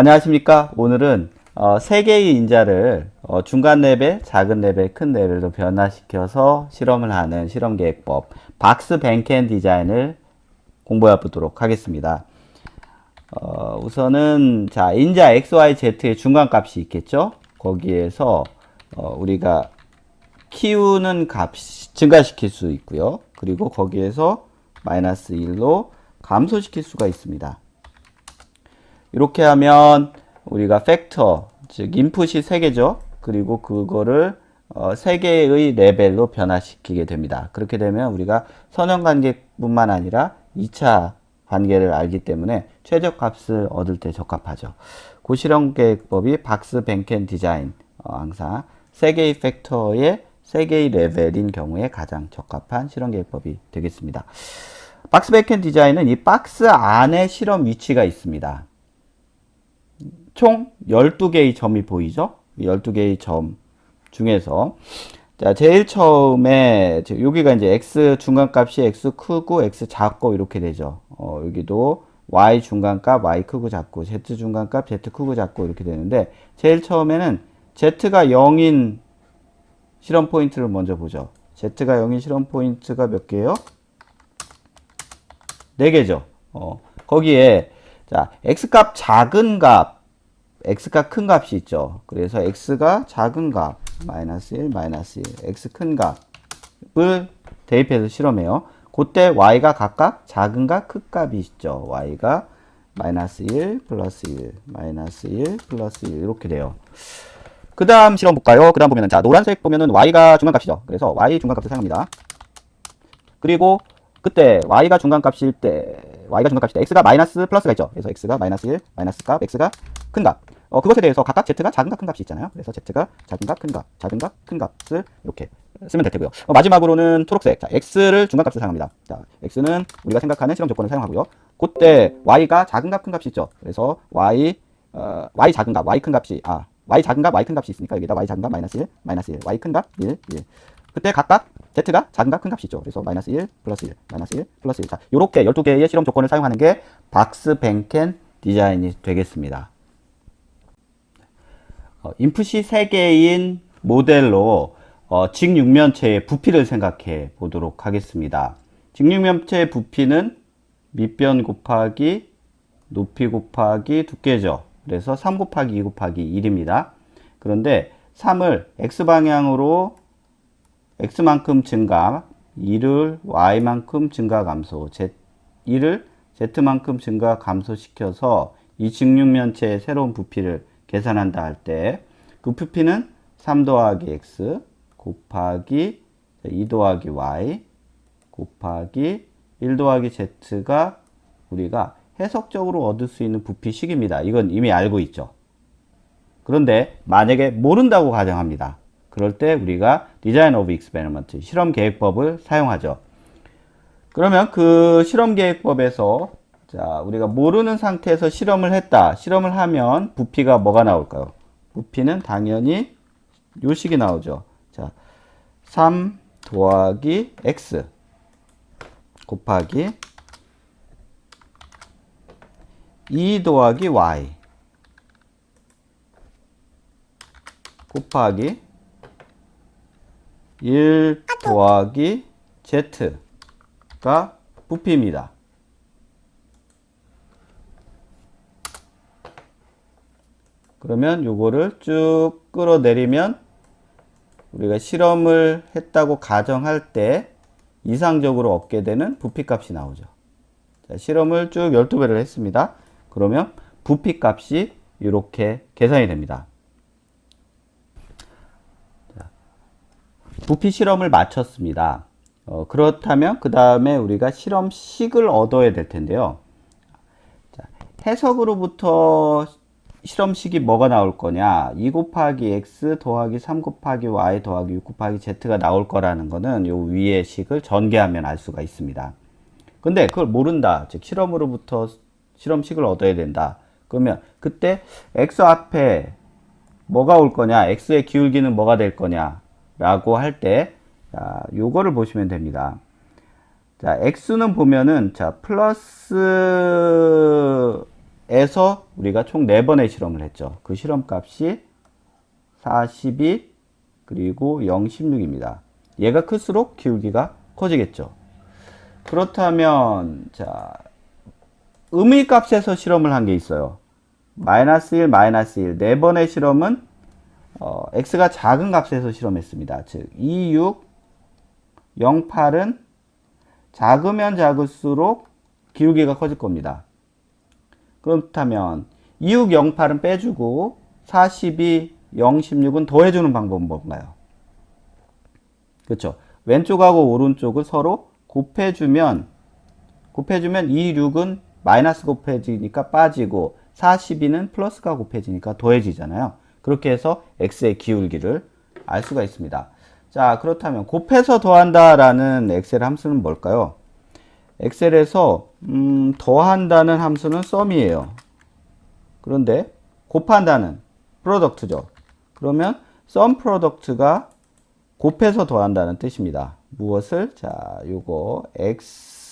안녕하십니까. 오늘은 세 개의 인자를 중간 레벨, 작은 레벨, 큰 레벨로 변화시켜서 실험을 하는 실험 계획법 박스 뱅켄 디자인을 공부해 보도록 하겠습니다. 우선은 자 인자 XYZ의 중간값이 있겠죠. 거기에서 우리가 키우는 값 증가시킬 수 있고요. 그리고 거기에서 마이너스 1로 감소시킬 수가 있습니다. 이렇게 하면 우리가 팩터, 즉 인풋이 3개죠. 그리고 그거를 3개의 레벨로 변화시키게 됩니다. 그렇게 되면 우리가 선형관계뿐만 아니라 2차 관계를 알기 때문에 최저값을 얻을 때 적합하죠. 그 실험계획법이 박스 뱅켄 디자인, 항상 3개의 팩터의 3개의 레벨인 경우에 가장 적합한 실험계획법이 되겠습니다. 박스 뱅켄 디자인은 이 박스 안에 실험 위치가 있습니다. 총 12개의 점이 보이죠? 12개의 점 중에서 자, 제일 처음에 여기가 이제 x 중간값이 x 크고 x 작고 이렇게 되죠. 여기도 y 중간값 y 크고 작고 z 중간값 z 크고 작고 이렇게 되는데 제일 처음에는 z가 0인 실험 포인트를 먼저 보죠. z가 0인 실험 포인트가 몇 개예요? 4개죠. 거기에 자, x값 작은 값 x가 큰 값이 있죠. 그래서 x가 작은 값, 마이너스 1, 마이너스 1, x 큰 값을 대입해서 실험해요. 그때 y가 각각 작은 값, 큰 값이 있죠. y가 마이너스 1, 플러스 1, 마이너스 1, 플러스 1 이렇게 돼요. 그 다음 실험 볼까요? 그 다음 보면은 자 노란색 보면은 y가 중간값이죠. 그래서 y 중간값을 사용합니다. 그리고 그때 y가 중간값일 때 x가 마이너스 플러스가 있죠. 그래서 x가 마이너스 1, 마이너스 값, x가 큰 값. 그것에 대해서 각각 z가 작은 값, 큰 값이 있잖아요. 그래서 z가 작은 값, 큰 값, 작은 값, 큰 값을 이렇게 쓰면 될 테고요. 마지막으로는 초록색. 자, x를 중간값으로 사용합니다. 자, x는 우리가 생각하는 실험 조건을 사용하고요. 그때 y가 작은 값, 큰 값이 있죠. 그래서 y 작은 값, y 큰 값이 y 작은 값, y 큰 값이 있으니까 여기다 y 작은 값 마이너스 1, 마이너스 1, y 큰 값 1, 1. 그때 각각 z가 작은 값, 큰 값이 있죠. 그래서 마이너스 1, 플러스 1, 마이너스 1, 플러스 1. 자, 요렇게 12개의 실험 조건을 사용하는 게 박스 뱅켄 디자인이 되겠습니다. 인풋이 3개인 모델로 직육면체의 부피를 생각해 보도록 하겠습니다. 직육면체의 부피는 밑변 곱하기 높이 곱하기 두께죠. 그래서 3 곱하기 2 곱하기 1입니다. 그런데 3을 x방향으로 x만큼 증가, 2를 y만큼 증가 감소, 2를 z만큼 증가 감소시켜서 이 직육면체의 새로운 부피를 계산한다 할 때 그 부피는 3 더하기 x 곱하기 2 더하기 y 곱하기 1 더하기 z가 우리가 해석적으로 얻을 수 있는 부피식입니다. 이건 이미 알고 있죠. 그런데 만약에 모른다고 가정합니다. 그럴 때 우리가 디자인 오브 익스페리먼트 실험 계획법을 사용하죠. 그러면 그 실험 계획법에서 자, 우리가 모르는 상태에서 실험을 했다. 실험을 하면 부피가 뭐가 나올까요? 부피는 당연히 요 식이 나오죠. 자, 3 더하기 x 곱하기 2 더하기 y 곱하기 1 더하기 z가 부피입니다. 그러면 요거를 쭉 끌어내리면 우리가 실험을 했다고 가정할 때 이상적으로 얻게 되는 부피값이 나오죠. 자, 실험을 쭉 12배를 했습니다. 그러면 부피값이 이렇게 계산이 됩니다. 자, 부피 실험을 마쳤습니다. 그렇다면 그 다음에 우리가 실험식을 얻어야 될 텐데요. 자, 해석으로부터 실험식이 뭐가 나올 거냐? 2 곱하기 x 더하기 3 곱하기 y 더하기 6 곱하기 z가 나올 거라는 거는 요 위의 식을 전개하면 알 수가 있습니다. 근데 그걸 모른다. 즉 실험으로부터 실험식을 얻어야 된다. 그러면 그때 x 앞에 뭐가 올 거냐? x의 기울기는 뭐가 될 거냐? 라고 할 때 요거를 보시면 됩니다. 자, x는 보면은 자, 플러스 에서 우리가 총 4번의 실험을 했죠. 그 실험 값이 42 그리고 0, 16입니다. 얘가 클수록 기울기가 커지겠죠. 그렇다면 자, 의미값에서 실험을 한 게 있어요. 마이너스 1, 마이너스 1. 4번의 실험은 x가 작은 값에서 실험했습니다. 즉 26, 08은 작으면 작을수록 기울기가 커질 겁니다. 그렇다면 2608은 빼주고 42, 016은 더해주는 방법은 뭔가요? 그렇죠. 왼쪽하고 오른쪽을 서로 곱해주면 26은 마이너스 곱해지니까 빠지고 42는 플러스가 곱해지니까 더해지잖아요. 그렇게 해서 x의 기울기를 알 수가 있습니다. 자, 그렇다면 곱해서 더한다라는 엑셀 함수는 뭘까요? 엑셀에서 더한다는 함수는 sum이에요. 그런데 곱한다는 프로덕트죠. 그러면 sum product가 곱해서 더한다는 뜻입니다. 무엇을? 자, 요거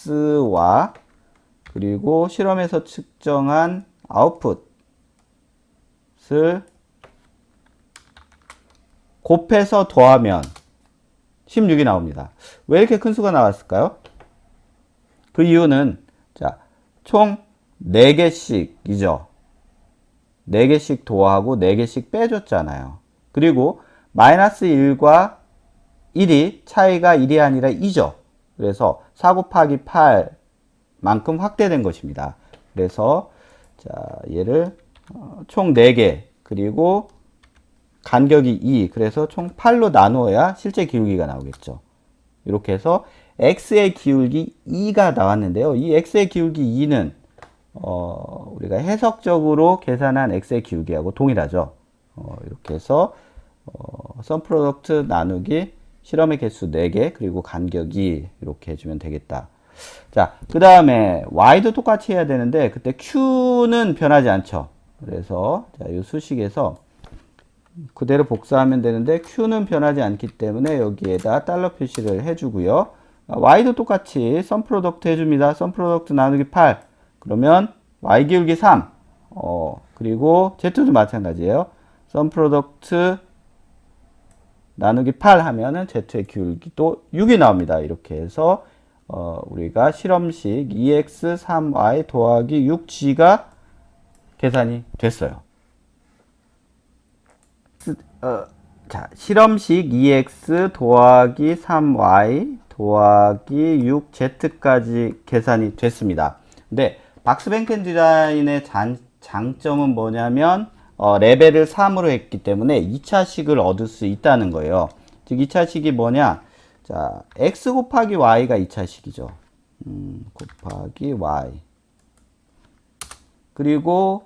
x와 그리고 실험에서 측정한 아웃풋을 곱해서 더하면 16이 나옵니다. 왜 이렇게 큰 수가 나왔을까요? 그 이유는 자, 총 4개씩이죠. 4개씩 더하고 4개씩 빼줬잖아요. 그리고 마이너스 1과 1이 차이가 1이 아니라 2죠. 그래서 4 곱하기 8만큼 확대된 것입니다. 그래서 자, 얘를 총 4개 그리고 간격이 2, 그래서 총 8로 나누어야 실제 기울기가 나오겠죠. 이렇게 해서 x의 기울기 2가 나왔는데요. 이 x의 기울기 2는 우리가 해석적으로 계산한 x의 기울기하고 동일하죠. 이렇게 해서 sum product 나누기 실험의 개수 4개 그리고 간격이 이렇게 해주면 되겠다. 자, 그 다음에 y도 똑같이 해야 되는데 그때 q는 변하지 않죠. 그래서 자, 이 수식에서 그대로 복사하면 되는데 q는 변하지 않기 때문에 여기에다 달러 표시를 해주고요. y도 똑같이 sum product 해줍니다. sum product 나누기 8 그러면 y 기울기 3 그리고 z도 마찬가지예요. sum product 나누기 8 하면은 z의 기울기도 6이 나옵니다. 이렇게 해서 우리가 실험식 2x 3y 더하기 6g가 계산이 됐어요. 자, 실험식 2x 더하기 3y 더하기 6z까지 계산이 됐습니다. 근데 박스뱅켄 디자인의 장점은 뭐냐면 레벨을 3으로 했기 때문에 2차식을 얻을 수 있다는 거예요. 즉 2차식이 뭐냐? 자, x 곱하기 y가 2차식이죠. 곱하기 y. 그리고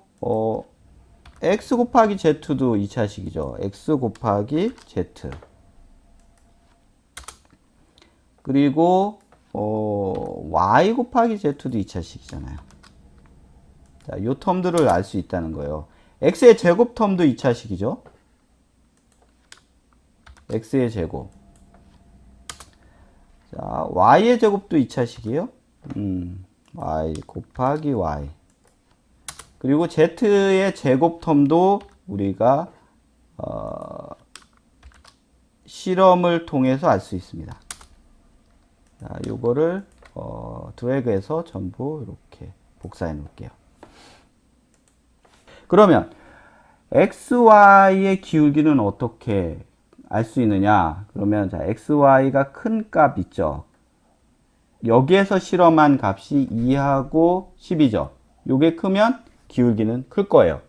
x 곱하기 z도 2차식이죠. x 곱하기 z. 그리고 y 곱하기 z도 2차식이잖아요. 자, 요 텀들을 알 수 있다는 거예요. x의 제곱 텀도 2차식이죠. x의 제곱. 자, y의 제곱도 2차식이에요. y 곱하기 y. 그리고 z의 제곱 텀도 우리가 실험을 통해서 알 수 있습니다. 자, 요거를 드래그해서 전부 이렇게 복사해 놓을게요. 그러면 xy의 기울기는 어떻게 알 수 있느냐? 그러면 자, xy가 큰 값 있죠. 여기에서 실험한 값이 2하고 10이죠. 요게 크면 기울기는 클 거예요.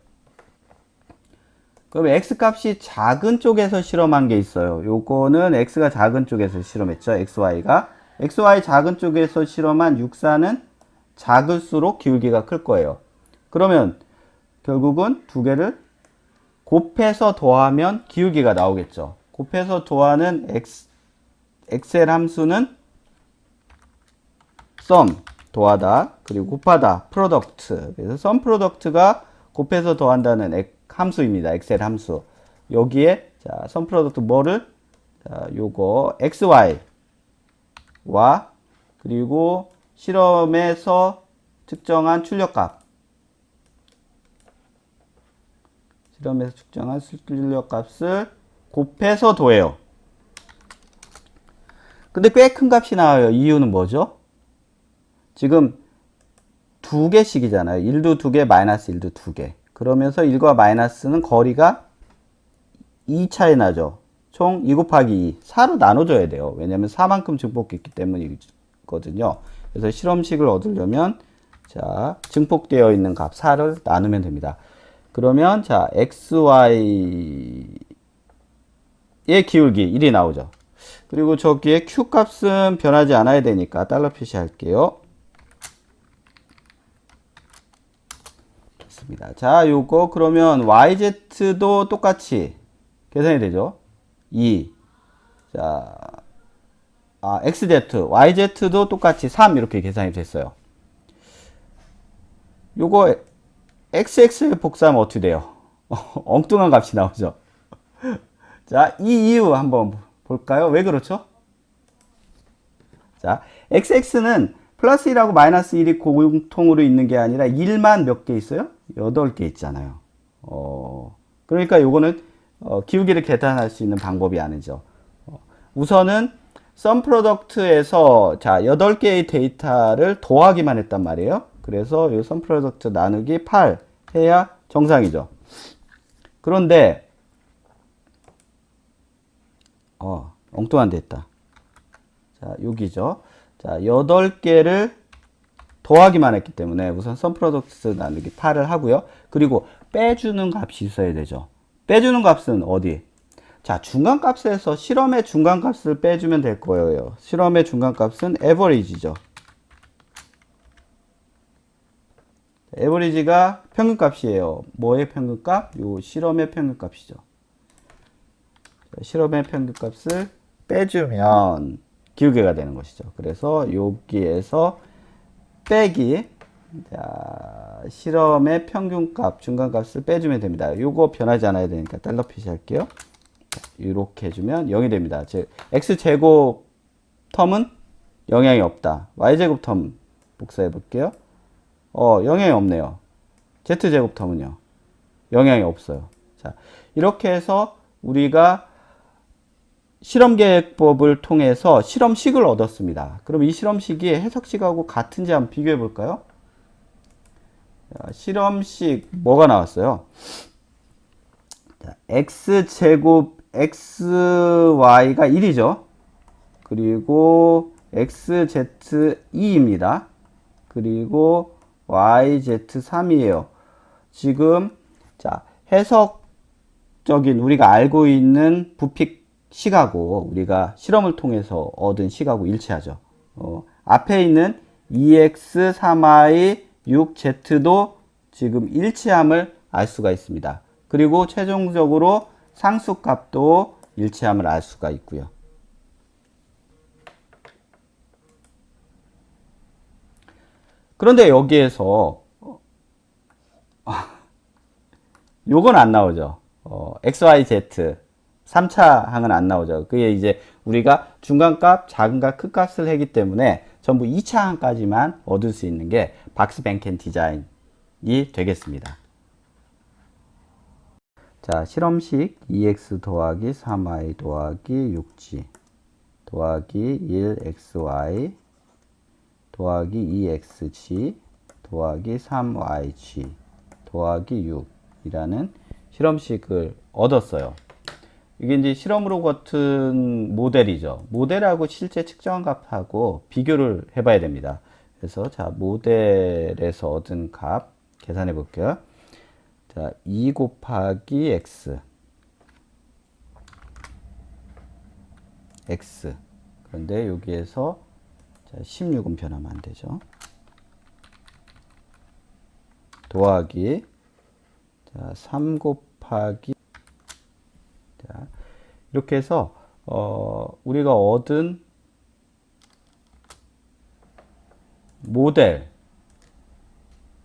그럼 x 값이 작은 쪽에서 실험한 게 있어요. 요거는 x가 작은 쪽에서 실험했죠. xy 작은 쪽에서 실험한 64는 작을수록 기울기가 클 거예요. 그러면 결국은 두 개를 곱해서 더하면 기울기가 나오겠죠. 곱해서 더하는 엑셀 함수는 sum 더하다 그리고 곱하다 product. 그래서 sum product가 곱해서 더한다는 함수입니다. 엑셀 함수. 여기에 자, sum product 뭐를 자, 요거 xy와 그리고 실험에서 측정한 출력값 실험에서 측정한 출력 값을 곱해서 더해요. 근데 꽤 큰 값이 나와요. 이유는 뭐죠? 지금 두 개씩이잖아요. 1도 2개, 마이너스 1도 2개. 그러면서 1과 마이너스는 거리가 2 차이 나죠. 총 2 곱하기 2. 4로 나눠줘야 돼요. 왜냐면 4만큼 증폭했기 때문이거든요. 그래서 실험식을 얻으려면 자, 증폭되어 있는 값 4를 나누면 됩니다. 그러면 자, xy의 기울기 1이 나오죠. 그리고 저기에 q 값은 변하지 않아야 되니까 달러 표시할게요. 좋습니다. 자, 요거 그러면 yz도 똑같이 계산이 되죠. 2. 자, xz, yz도 똑같이 3 이렇게 계산이 됐어요. 요거 xx에 복사하면 어떻게 돼요? 엉뚱한 값이 나오죠. 자, 이 이유 한번 볼까요? 왜 그렇죠? 자, xx는 플러스 1하고 마이너스 1이 공통으로 있는 게 아니라 1만 몇 개 있어요? 8개 있잖아요. 그러니까 요거는 기울기를 계산할 수 있는 방법이 아니죠. 우선은 썸 프로덕트에서 자, 8개의 데이터를 더하기만 했단 말이에요. 그래서 이 썸 프로덕트 나누기 8 해야 정상이죠. 그런데 엉뚱한 데 있다. 자, 여기죠. 자, 8개를 더하기만 했기 때문에 우선 썸 프로덕트 나누기 8을 하고요. 그리고 빼주는 값이 있어야 되죠. 빼주는 값은 어디? 자, 중간값에서 실험의 중간값을 빼주면 될 거예요. 실험의 중간값은 average죠. average가 평균값이에요. 뭐의 평균값? 요 실험의 평균값이죠. 실험의 평균값을 빼주면 기울기가 되는 것이죠. 그래서 여기에서 빼기 자, 실험의 평균값, 중간값을 빼주면 됩니다. 요거 변하지 않아야 되니까 달러 표시할게요. 이렇게 해주면 0이 됩니다. 즉 x제곱 텀은 영향이 없다. y제곱 텀 복사해 볼게요. 영향이 없네요. z제곱 텀은요. 영향이 없어요. 자, 이렇게 해서 우리가 실험계획법을 통해서 실험식을 얻었습니다. 그럼 이 실험식이 해석식하고 같은지 한번 비교해 볼까요? 자, 실험식 뭐가 나왔어요? 자, x제곱 xy가 1이죠. 그리고 xz 2입니다. 그리고 yz 3이에요. 지금 자, 해석적인 우리가 알고 있는 부피 식하고 우리가 실험을 통해서 얻은 식하고 일치하죠. 앞에 있는 2x 3y 6z도 지금 일치함을 알 수가 있습니다. 그리고 최종적으로 상수값도 일치함을 알 수가 있고요. 그런데 여기에서 요건 안 나오죠. XYZ 3차 항은 안 나오죠. 그게 이제 우리가 중간값, 작은값, 큰값을 하기 때문에 전부 2차 항까지만 얻을 수 있는 게 박스 뱅켄 디자인이 되겠습니다. 자, 실험식 2x 더하기 3y 더하기 6g 더하기 1xy 더하기 2xg 더하기 3yg 더하기 6이라는 실험식을 얻었어요. 이게 이제 실험으로 같은 모델이죠. 모델하고 실제 측정한 값하고 비교를 해봐야 됩니다. 그래서 자, 모델에서 얻은 값 계산해 볼게요. 자, 2 곱하기 x 그런데 여기에서 자, 16은 변하면 안 되죠. 더하기 자, 3 곱하기 자, 이렇게 해서 우리가 얻은 모델을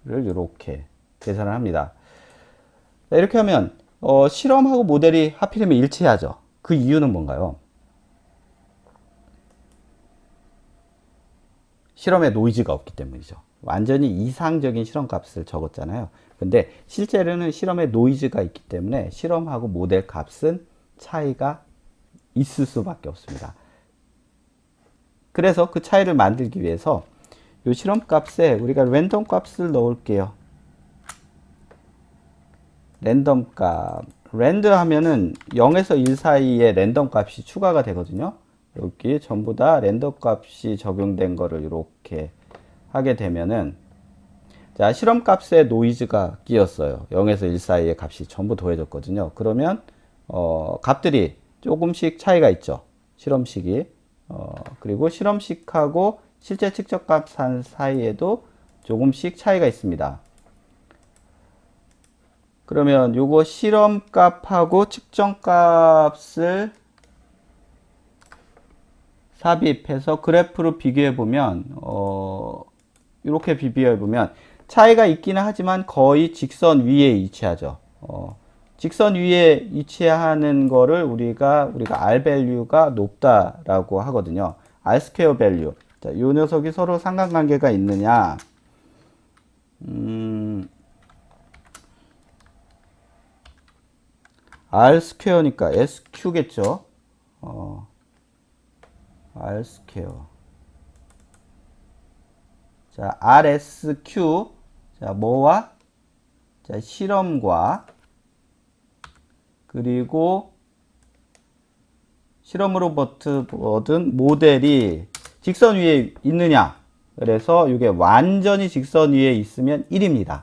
이렇게 계산을 합니다. 이렇게 하면 실험하고 모델이 하필이면 일치하죠. 그 이유는 뭔가요? 실험에 노이즈가 없기 때문이죠. 완전히 이상적인 실험값을 적었잖아요. 근데 실제로는 실험에 노이즈가 있기 때문에 실험하고 모델 값은 차이가 있을 수밖에 없습니다. 그래서 그 차이를 만들기 위해서 이 실험 값에 우리가 랜덤 값을 넣을게요. 랜덤 값. 랜드 하면은 0에서 1 사이에 랜덤 값이 추가가 되거든요. 여기 전부 다 랜덤 값이 적용된 거를 이렇게 하게 되면은, 자, 실험 값에 노이즈가 끼었어요. 0에서 1 사이의 값이 전부 더해졌거든요. 그러면 값들이 조금씩 차이가 있죠. 실험식이. 그리고 실험식하고 실제 측정값 사이에도 조금씩 차이가 있습니다. 그러면 요거 실험값하고 측정값을 삽입해서 그래프로 비교해 보면 이렇게 비교해 보면 차이가 있기는 하지만 거의 직선 위에 위치하죠. 직선 위에 위치하는 거를 우리가 R 밸류가 높다라고 하거든요. R 스퀘어 밸류. 자, 이 녀석이 서로 상관관계가 있느냐? R 스퀘어니까 SQ겠죠. R 스퀘어. 자, RSQ. 자, 뭐와? 자, 실험과 그리고 실험으로 얻은 모델이 직선 위에 있느냐. 그래서 이게 완전히 직선 위에 있으면 1입니다.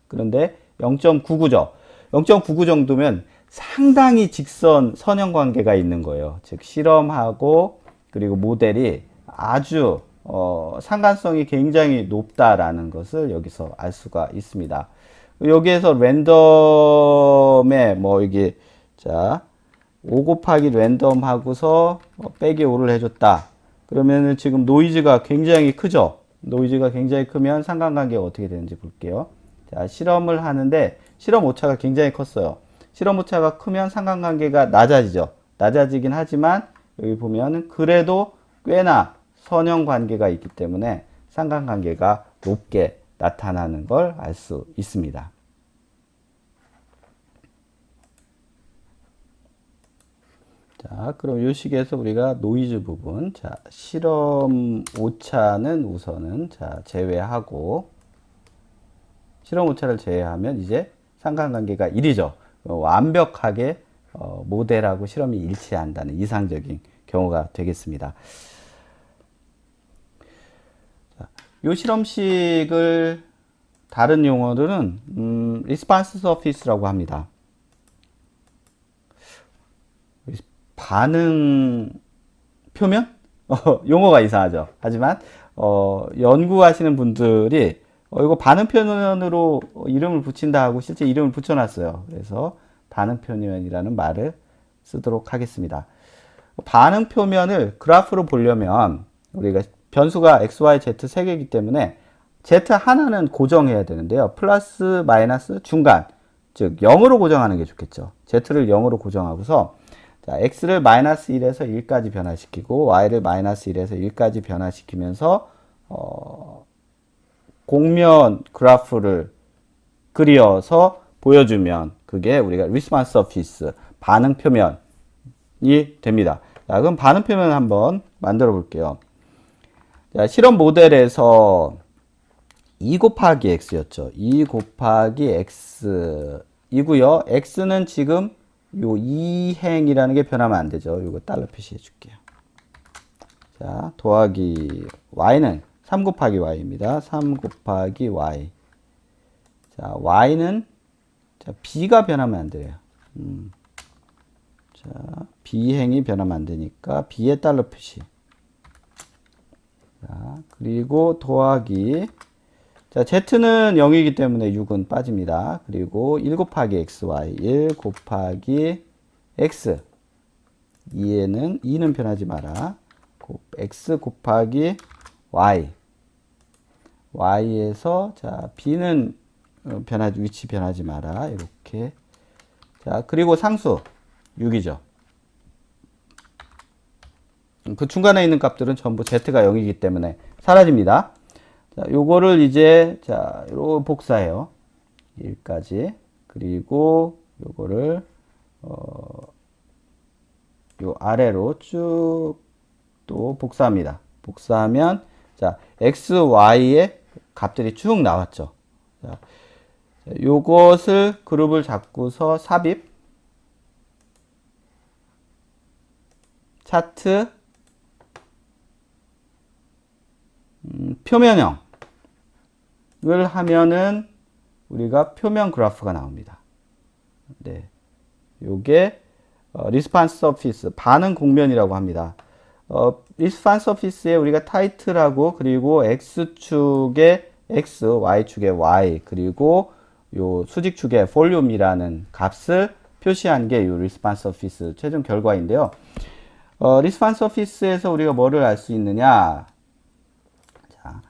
그런데 0.99죠. 0.99 정도면 상당히 직선 선형 관계가 있는 거예요. 즉 실험하고 그리고 모델이 아주 상관성이 굉장히 높다라는 것을 여기서 알 수가 있습니다. 여기에서 랜덤에 뭐 이게 자 5 곱하기 랜덤 하고서 빼기 5를 해줬다. 그러면은 지금 노이즈가 굉장히 크죠. 노이즈가 굉장히 크면 상관관계가 어떻게 되는지 볼게요. 자, 실험을 하는데 실험 오차가 굉장히 컸어요. 실험 오차가 크면 상관관계가 낮아지죠. 낮아지긴 하지만 여기 보면은 그래도 꽤나 선형 관계가 있기 때문에 상관관계가 높게 나타나는 걸 알 수 있습니다. 자, 그럼 이 식에서 우리가 노이즈 부분, 자, 실험 오차는 우선은 자, 제외하고, 실험 오차를 제외하면 이제 상관관계가 1이죠. 완벽하게 모델하고 실험이 일치한다는 이상적인 경우가 되겠습니다. 자, 이 실험식을 다른 용어로는 리스폰스 서피스라고 합니다. 반응 표면? 용어가 이상하죠. 하지만 연구하시는 분들이 이거 반응 표면으로 이름을 붙인다 하고 실제 이름을 붙여놨어요. 그래서 반응 표면이라는 말을 쓰도록 하겠습니다. 반응 표면을 그래프로 보려면 우리가 변수가 x, y, z 세 개이기 때문에 z 하나는 고정해야 되는데요. 플러스, 마이너스, 중간, 즉 0으로 고정하는 게 좋겠죠. z를 0으로 고정하고서 자, x를 마이너스 1에서 1까지 변화시키고 y를 마이너스 1에서 1까지 변화시키면서 곡면 그래프를 그려서 보여주면 그게 우리가 리스폰스 서피스, 반응 표면이 됩니다. 자, 그럼 반응 표면 한번 만들어 볼게요. 자, 실험 모델에서 2 곱하기 x였죠. 2 곱하기 x 이고요. x는 지금 요 이행이라는 게 변하면 안 되죠. 이거 달러 표시해 줄게요. 자, 더하기 y는 3 곱하기 y입니다. 3 곱하기 y. 자, y는 자, b가 변하면 안 돼요. 자, b행이 변하면 안 되니까 b의 달러 표시. 자, 그리고 더하기 자, z는 0이기 때문에 6은 빠집니다. 그리고 1 곱하기 xy, 1 곱하기 x. 2는 변하지 마라. x 곱하기 y. y에서 자, b는 위치 변하지 마라. 이렇게. 자, 그리고 상수 6이죠. 그 중간에 있는 값들은 전부 z가 0이기 때문에 사라집니다. 자, 요거를 이제, 자, 요 복사해요. 1까지. 그리고 요거를 요 아래로 쭉 또 복사합니다. 복사하면 자, x, y의 값들이 쭉 나왔죠. 자, 요것을 그룹을 잡고서 삽입, 차트, 표면형을 하면은 우리가 표면 그래프가 나옵니다. 네. 요게 리스판스 서피스, 반응 곡면이라고 합니다. 리스판스 서피스에 우리가 타이틀하고 그리고 x축에 x, y축에 y, 그리고 요 수직축에 볼륨이라는 값을 표시한 게 요 리스판스 서피스 최종 결과인데요. 리스판스 서피스에서 우리가 뭐를 알 수 있느냐? 자,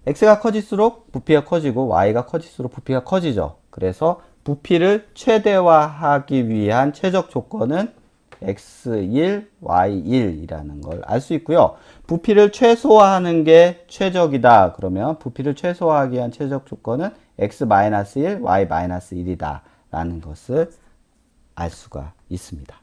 x가 커질수록 부피가 커지고 y가 커질수록 부피가 커지죠. 그래서 부피를 최대화하기 위한 최적 조건은 x1, y1이라는 걸 알 수 있고요. 부피를 최소화하는 게 최적이다. 그러면 부피를 최소화하기 위한 최적 조건은 x-1, y-1이다. 라는 것을 알 수가 있습니다.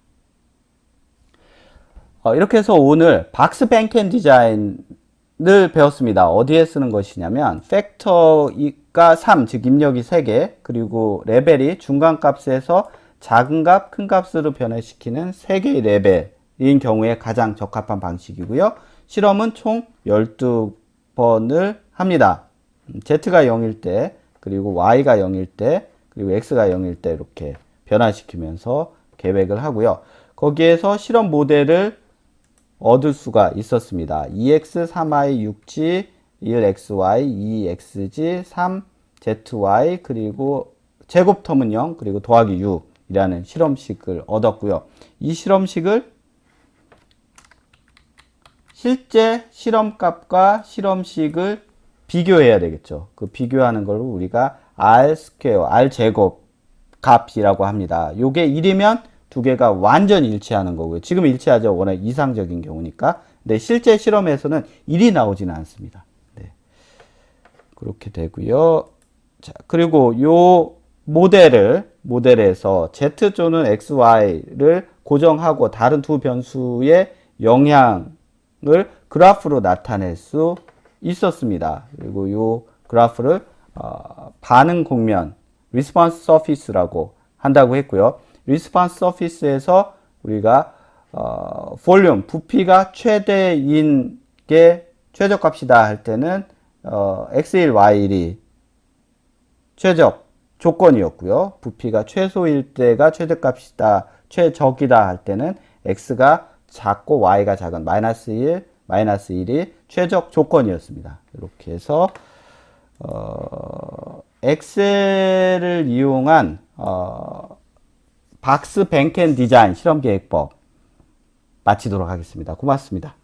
이렇게 해서 오늘 박스 뱅켄 디자인을 배웠습니다. 어디에 쓰는 것이냐면 팩터가 3, 즉 입력이 3개, 그리고 레벨이 중간값에서 작은 값, 큰 값으로 변화시키는 3개의 레벨인 경우에 가장 적합한 방식이고요. 실험은 총 12번을 합니다. Z가 0일 때, 그리고 Y가 0일 때, 그리고 X가 0일 때 이렇게 변화시키면서 계획을 하고요. 거기에서 실험 모델을 얻을 수가 있었습니다. 2x, 3y, 6g, 1xy, 2xg, 3zy, 그리고 제곱텀은 0, 그리고 더하기 6이라는 실험식을 얻었고요. 이 실험식을 실제 실험값과 실험식을 비교해야 되겠죠. 그 비교하는 걸 우리가 r 스퀘어, r 제곱 값이라고 합니다. 요게 1이면 두 개가 완전 일치하는 거고요. 지금 일치하죠. 워낙 이상적인 경우니까. 근데 실제 실험에서는 1이 나오지는 않습니다. 네. 그렇게 되고요. 자, 그리고 요 모델에서 Z 또는 XY를 고정하고 다른 두 변수의 영향을 그래프로 나타낼 수 있었습니다. 그리고 요 그래프를 반응 곡면, 리스폰스 서피스라고 한다고 했고요. 리스폰스 서피스에서 우리가 볼륨, 부피가 최대인 게 최적값이다 할 때는 x1, y1이 최적 조건이었고요. 부피가 최소일 때가 최저값이다, 최적이다 할 때는 x가 작고 y가 작은 마이너스 1, 마이너스 1이 최적 조건이었습니다. 이렇게 해서 엑셀을 이용한 박스 뱅켄 디자인 실험 계획법 마치도록 하겠습니다. 고맙습니다.